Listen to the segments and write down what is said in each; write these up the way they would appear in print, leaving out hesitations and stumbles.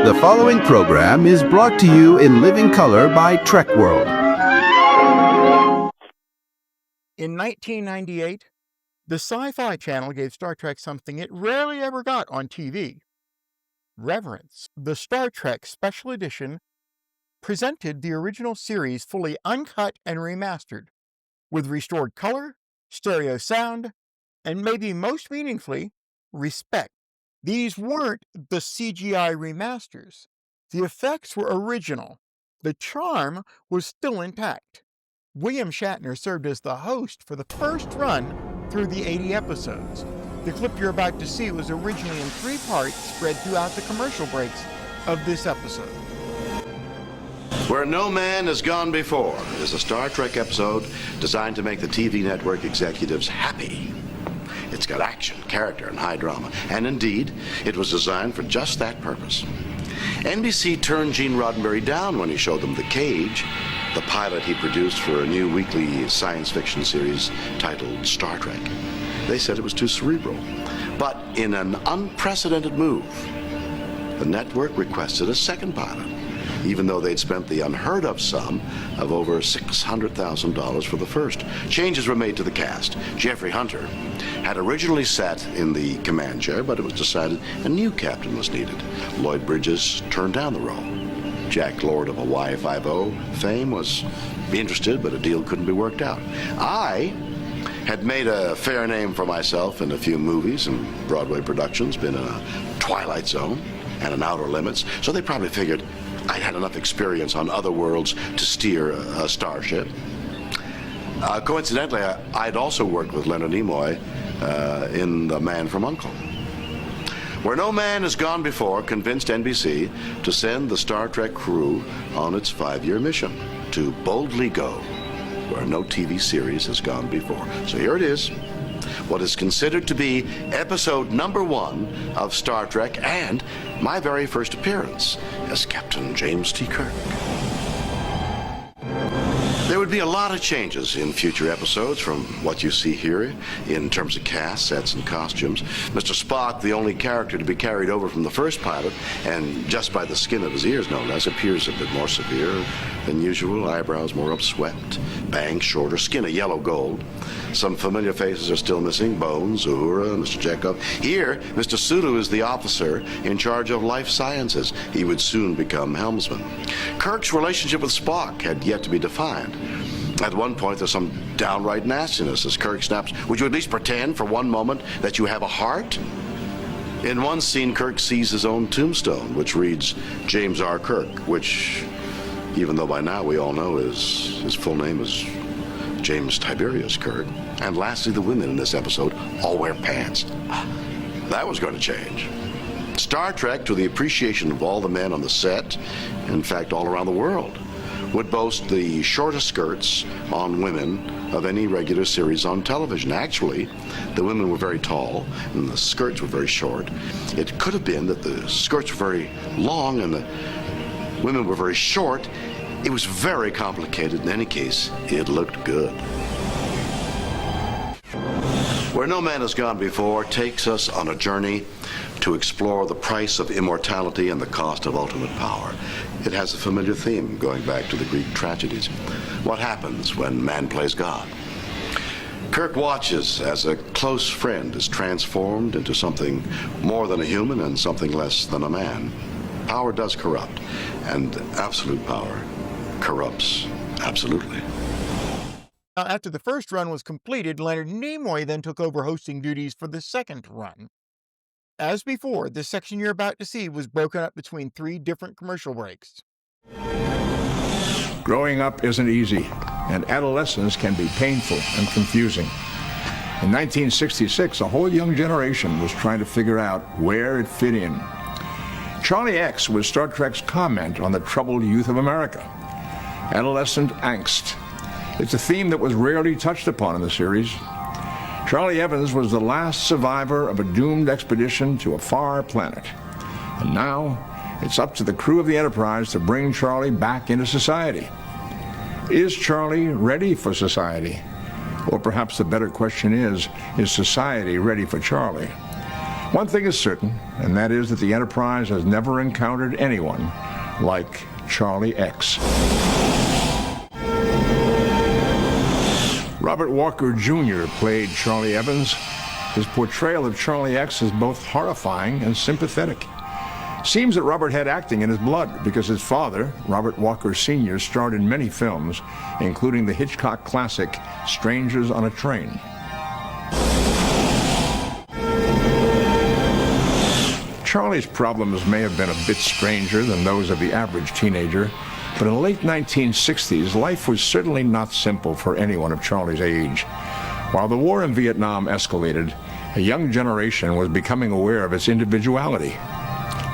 The following program is brought to you in living color by Trek World. In 1998, the Sci-Fi Channel gave Star Trek something it rarely ever got on TV. Reverence. The Star Trek Special Edition presented the original series fully uncut and remastered, with restored color, stereo sound, and maybe most meaningfully, respect. These weren't the CGI remasters. The effects were original. The charm was still intact. William Shatner served as the host for the first run through the 80 episodes. The clip you're about to see was originally in 3 parts spread throughout the commercial breaks of this episode. Where No Man Has Gone Before is a Star Trek episode designed to make the TV network executives happy. It's got action, character, and high drama. And indeed, it was designed for just that purpose. NBC turned Gene Roddenberry down when he showed them The Cage, the pilot he produced for a new weekly science fiction series titled Star Trek. They said it was too cerebral. But in an unprecedented move, the network requested a second pilot, even though they'd spent the unheard of sum of over $600,000 for the first. Changes were made to the cast. Jeffrey Hunter had originally sat in the command chair, but it was decided a new captain was needed. Lloyd Bridges turned down the role. Jack Lord of Hawaii Five-0 fame was interested, but a deal couldn't be worked out. I had made a fair name for myself in a few movies and Broadway productions, been in a Twilight Zone and an Outer Limits, so they probably figured I'd had enough experience on other worlds to steer a starship. Coincidentally, I'd also worked with Leonard Nimoy in The Man from U.N.C.L.E. Where No Man Has Gone Before convinced NBC to send the Star Trek crew on its 5-year mission to boldly go where no TV series has gone before. So here it is, what is considered to be episode number 1 of Star Trek, and my very first appearance as Captain James T. Kirk. There would be a lot of changes in future episodes from what you see here in terms of cast, sets, and costumes. Mr. Spock, the only character to be carried over from the first pilot, and just by the skin of his ears no less, appears a bit more severe than usual. Eyebrows more upswept, bangs shorter, skin a yellow gold. Some familiar faces are still missing: Bones, Uhura, Mr. Chekhov. Here, Mr. Sulu is the officer in charge of life sciences. He would soon become helmsman. Kirk's relationship with Spock had yet to be defined. At one point, there's some downright nastiness as Kirk snaps, "Would you at least pretend for one moment that you have a heart?" In one scene, Kirk sees his own tombstone, which reads James R. Kirk, which, even though by now we all know his full name is James Tiberius Kirk. And lastly, the women in this episode all wear pants. That was going to change. Star Trek, to the appreciation of all the men on the set, in fact all around the world, would boast the shortest skirts on women of any regular series on television. Actually, the women were very tall and the skirts were very short. It could have been that the skirts were very long and the women were very short. It was very complicated. In any case, it looked good. Where No Man Has Gone Before takes us on a journey to explore the price of immortality and the cost of ultimate power. It has a familiar theme going back to the Greek tragedies. What happens when man plays God? Kirk watches as a close friend is transformed into something more than a human and something less than a man. Power does corrupt, and absolute power corrupts absolutely. Now, after the first run was completed, Leonard Nimoy then took over hosting duties for the second run. As before, the section you're about to see was broken up between 3 different commercial breaks. Growing up isn't easy, and adolescence can be painful and confusing. In 1966, a whole young generation was trying to figure out where it fit in. Charlie X was Star Trek's comment on the troubled youth of America. Adolescent Angst. It's a theme that was rarely touched upon in the series. Charlie Evans was the last survivor of a doomed expedition to a far planet. And now, it's up to the crew of the Enterprise to bring Charlie back into society. Is Charlie ready for society? Or perhaps the better question is society ready for Charlie? One thing is certain, and that is that the Enterprise has never encountered anyone like Charlie X. Robert Walker Jr. played Charlie Evans. His portrayal of Charlie X is both horrifying and sympathetic. Seems that Robert had acting in his blood because his father, Robert Walker Sr., starred in many films, including the Hitchcock classic Strangers on a Train. Charlie's problems may have been a bit stranger than those of the average teenager, but in the late 1960s, life was certainly not simple for anyone of Charlie's age. While the war in Vietnam escalated, a young generation was becoming aware of its individuality.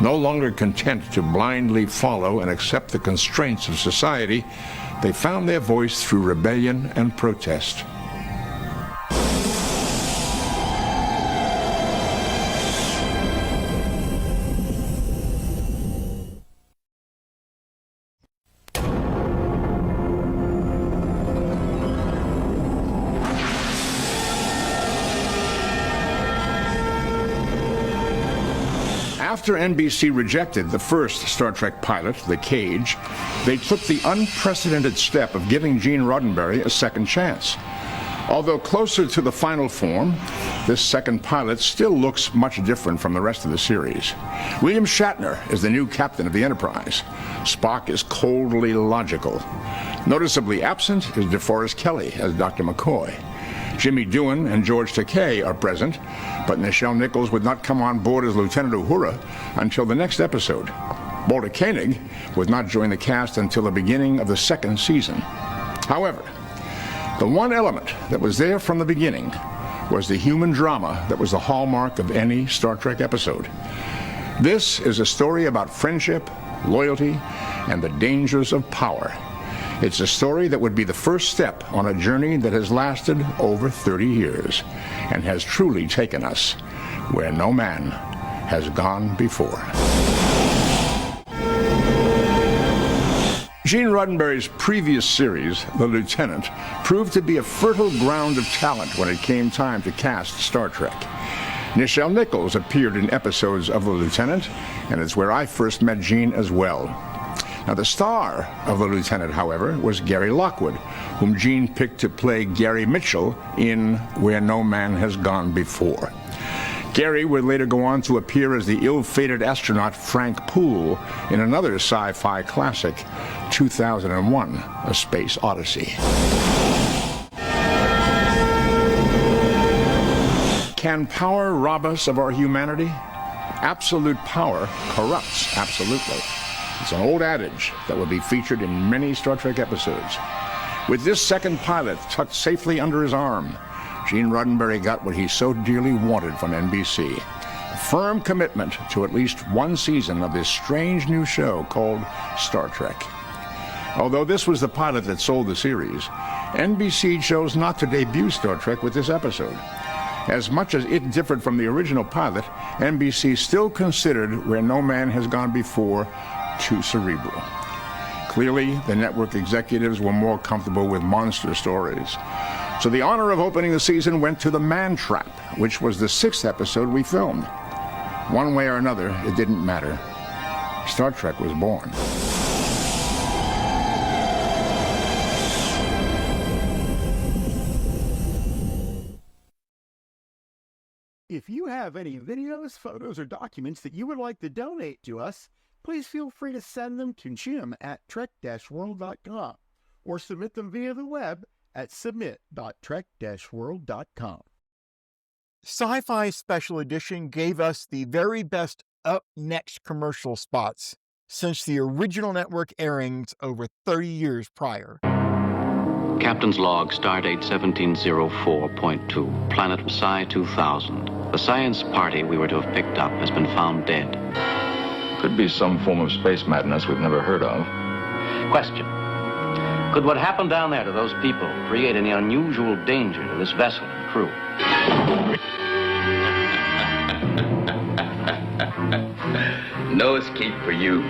No longer content to blindly follow and accept the constraints of society, they found their voice through rebellion and protest. After NBC rejected the first Star Trek pilot, The Cage, they took the unprecedented step of giving Gene Roddenberry a second chance. Although closer to the final form, this second pilot still looks much different from the rest of the series. William Shatner is the new captain of the Enterprise. Spock is coldly logical. Noticeably absent is DeForest Kelley as Dr. McCoy. Jimmy Doohan and George Takei are present, but Nichelle Nichols would not come on board as Lieutenant Uhura until the next episode. Walter Koenig would not join the cast until the beginning of the second season. However, the one element that was there from the beginning was the human drama that was the hallmark of any Star Trek episode. This is a story about friendship, loyalty, and the dangers of power. It's a story that would be the first step on a journey that has lasted over 30 years and has truly taken us where no man has gone before. Gene Roddenberry's previous series, The Lieutenant, proved to be a fertile ground of talent when it came time to cast Star Trek. Nichelle Nichols appeared in episodes of The Lieutenant, and it's where I first met Gene as well. Now, the star of The Lieutenant, however, was Gary Lockwood, whom Gene picked to play Gary Mitchell in Where No Man Has Gone Before. Gary would later go on to appear as the ill-fated astronaut Frank Poole in another sci-fi classic, 2001: A Space Odyssey. Can power rob us of our humanity? Absolute power corrupts absolutely. It's an old adage that will be featured in many Star Trek episodes. With this second pilot tucked safely under his arm, Gene Roddenberry got what he so dearly wanted from NBC: a firm commitment to at least one season of this strange new show called Star Trek. Although this was the pilot that sold the series, NBC chose not to debut Star Trek with this episode. As much as it differed from the original pilot, NBC still considered Where No Man Has Gone Before too cerebral. Clearly, the network executives were more comfortable with monster stories. So the honor of opening the season went to The Man Trap, which was the 6th episode we filmed. One way or another, it didn't matter. Star Trek was born. If you have any videos, photos, or documents that you would like to donate to us, please feel free to send them to jim@trek-world.com or submit them via the web at submit.trek-world.com. Sci-Fi Special Edition gave us the very best Up Next commercial spots since the original network airings over 30 years prior. Captain's log, stardate 1704.2, planet Psi 2000. The science party we were to have picked up has been found dead. Could be some form of space madness we've never heard of. Question. Could what happened down there to those people create any unusual danger to this vessel and crew? No escape for you.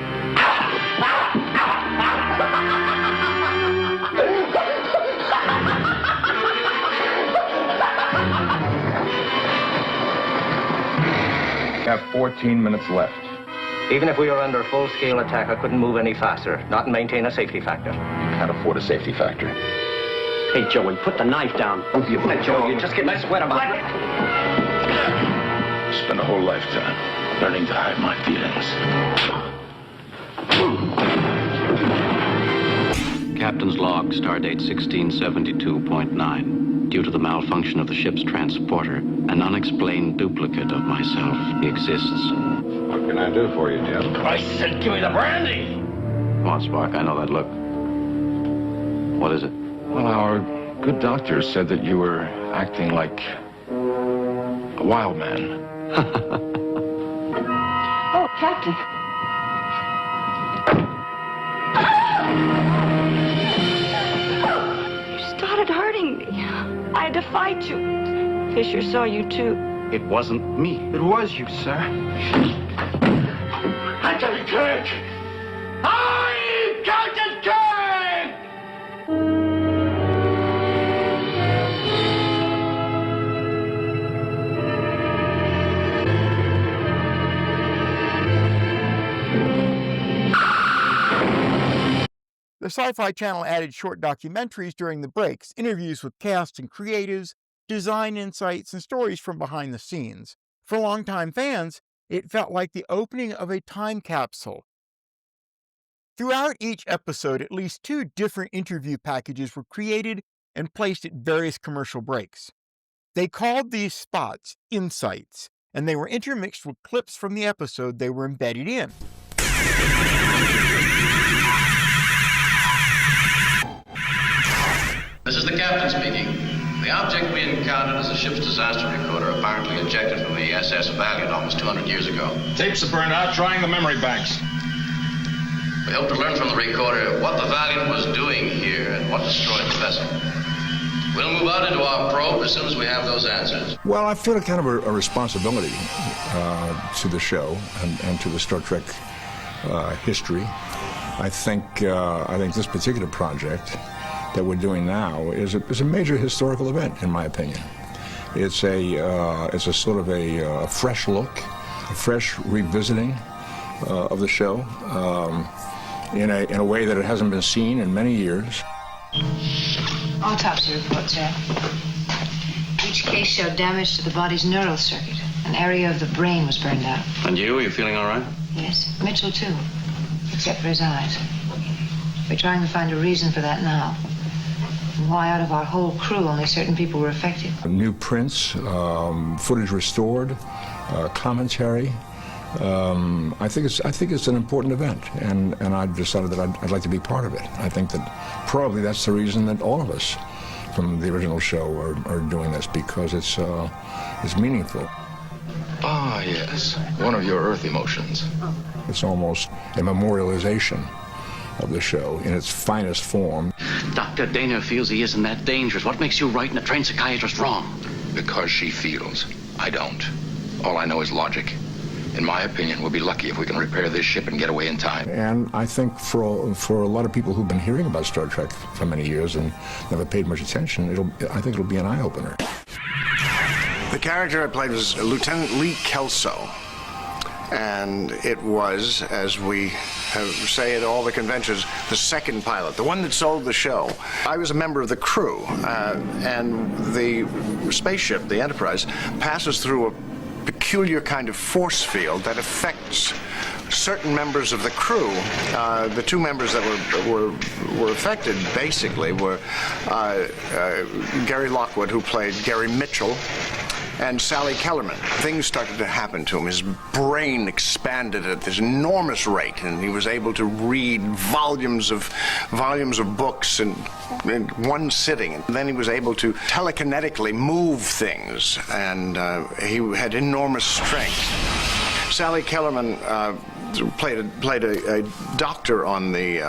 have 14 minutes left. Even if we were under full-scale attack, I couldn't move any faster, not maintain a safety factor. You can't afford a safety factor. Hey, Joey, put the knife down. You bet, Joey, you're just getting sweat about it. Spent a whole lifetime learning to hide my feelings. Captain's log, stardate 1672.9. Due to the malfunction of the ship's transporter, an unexplained duplicate of myself exists. What can I do for you, Jim? I said give me the brandy! Come on, Spock, I know that look. What is it? Well, our good doctor said that you were acting like a wild man. Oh, Captain. You started hurting me. I had to fight you. Fisher saw you, too. It wasn't me. It was you, sir. Captain Kirk! I'm Captain Kirk! The Sci-Fi Channel added short documentaries during the breaks, interviews with cast and creatives, design insights, and stories from behind the scenes. For longtime fans, it felt like the opening of a time capsule. Throughout each episode, at least 2 different interview packages were created and placed at various commercial breaks. They called these spots insights, and they were intermixed with clips from the episode they were embedded in. This is the captain speaking. The object we encountered is a ship's disaster recorder, apparently ejected from the SS Valiant almost 200 years ago. Tapes are burned out, trying the memory banks. We hope to learn from the recorder what the Valiant was doing here and what destroyed the vessel. We'll move out into our probe as soon as we have those answers. Well, I feel kind of a responsibility to the show and to the Star Trek history. I think this particular project that we're doing now is a major historical event, in my opinion. It's a sort of a fresh look, a fresh revisiting of the show in a way that it hasn't been seen in many years. Autopsy report, sir. Each case showed damage to the body's neural circuit. An area of the brain was burned out. And you? Are you feeling all right? Yes, Mitchell too, except for his eyes. We're trying to find a reason for that now. And why out of our whole crew only certain people were affected. New prints, footage restored, commentary. I think it's an important event, and I decided that I'd like to be part of it. I think that probably that's the reason that all of us from the original show are doing this, because it's meaningful. Ah, yes. One of your Earth emotions. It's almost a memorialization of the show in its finest form. Dr. Dana feels he isn't that dangerous. What makes you right and a trained psychiatrist wrong? Because she feels. I don't. All I know is logic. In my opinion, we'll be lucky if we can repair this ship and get away in time. And I think for a lot of people who've been hearing about Star Trek for many years and never paid much attention, I think it'll be an eye-opener. The character I played was Lieutenant Lee Kelso. And it was, as we say at all the conventions, the second pilot, the one that sold the show. I was a member of the crew, and the spaceship, the Enterprise, passes through a peculiar kind of force field that affects certain members of the crew. The 2 members that were affected, basically, were Gary Lockwood, who played Gary Mitchell, and Sally Kellerman. Things started to happen to him. His brain expanded at this enormous rate, and he was able to read volumes of books in one sitting. And then he was able to telekinetically move things, and he had enormous strength. Sally Kellerman played a doctor on the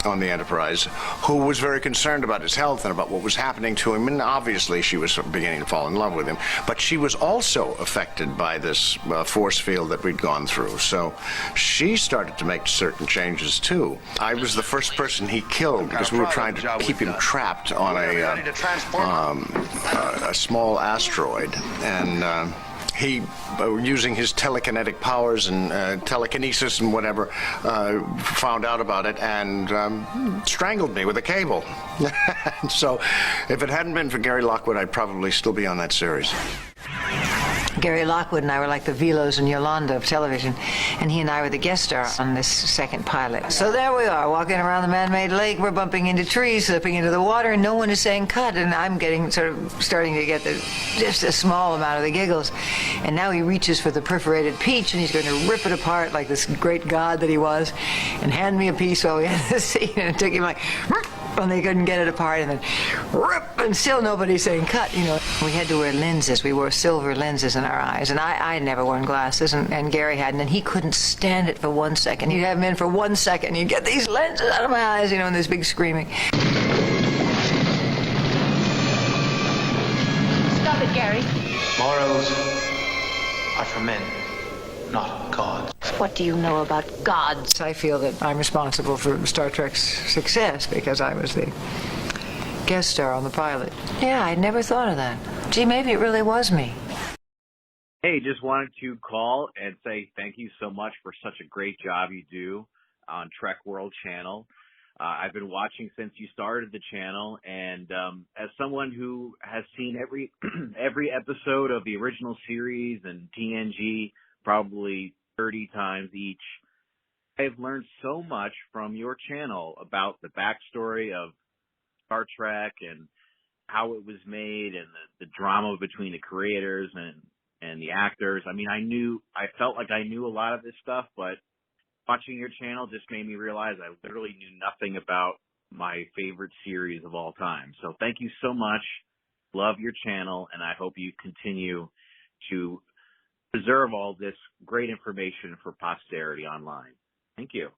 Enterprise who was very concerned about his health and about what was happening to him, and obviously she was beginning to fall in love with him. But she was also affected by this force field that we'd gone through, so she started to make certain changes too. I was the first person he killed because we were trying to keep him trapped on a small asteroid, and he, using his telekinetic powers and telekinesis and whatever, found out about it and strangled me with a cable. So if it hadn't been for Gary Lockwood, I'd probably still be on that series. Gary Lockwood and I were like the Velos and Yolanda of television, and he and I were the guest star on this second pilot. So there we are, walking around the man-made lake, we're bumping into trees, slipping into the water, and no one is saying cut, and I'm getting starting to get just a small amount of the giggles. And now he reaches for the perforated peach, and he's going to rip it apart like this great god that he was, and hand me a piece while we had the scene, and it took him like, and they couldn't get it apart, and then rip, and still nobody's saying cut, you know. We had to wear lenses. We wore silver lenses in our eyes, and I had never worn glasses, and Gary hadn't, and he couldn't stand it for 1 second. He'd have them in for 1 second, he'd get these lenses out of my eyes, you know, and this big screaming. Stop it, Gary. Morals are for men, not gods. What do you know about gods? I feel that I'm responsible for Star Trek's success because I was the guest star on the pilot. Yeah, I'd never thought of that. Gee, maybe it really was me. Hey, just wanted to call and say thank you so much for such a great job you do on Trek World Channel. I've been watching since you started the channel, and as someone who has seen every episode of the original series and TNG probably 30 times each, I've learned so much from your channel about the backstory of Star Trek and how it was made and the drama between the creators and the actors. I mean, I felt like I knew a lot of this stuff, but watching your channel just made me realize I literally knew nothing about my favorite series of all time. So thank you so much. Love your channel, and I hope you continue to preserve all this great information for posterity online. Thank you.